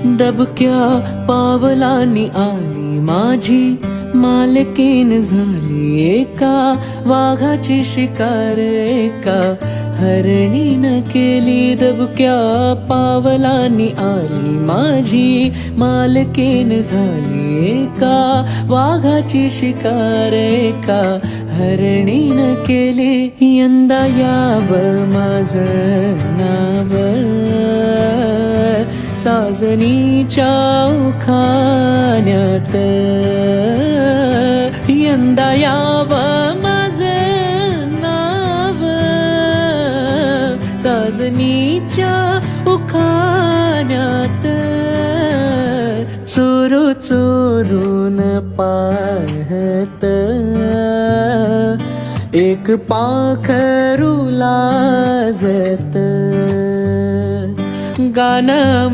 दबक्या पावलांनी आली माझी मालकीन झाली एका वाघाची शिकार एका हरणीनं केली. दबक्या पावलांनी आली माझी मालकीन झाली एका वाघाची शिकार एका हरणीनं केली. यंदा यावं माझं नाव साजनीच्या उखाण्यात, यंदा यावं माझं नाव साजनीच्या उखाण्यात. चोरू चोरून पाहत एक पाखरू लाजत, गाणं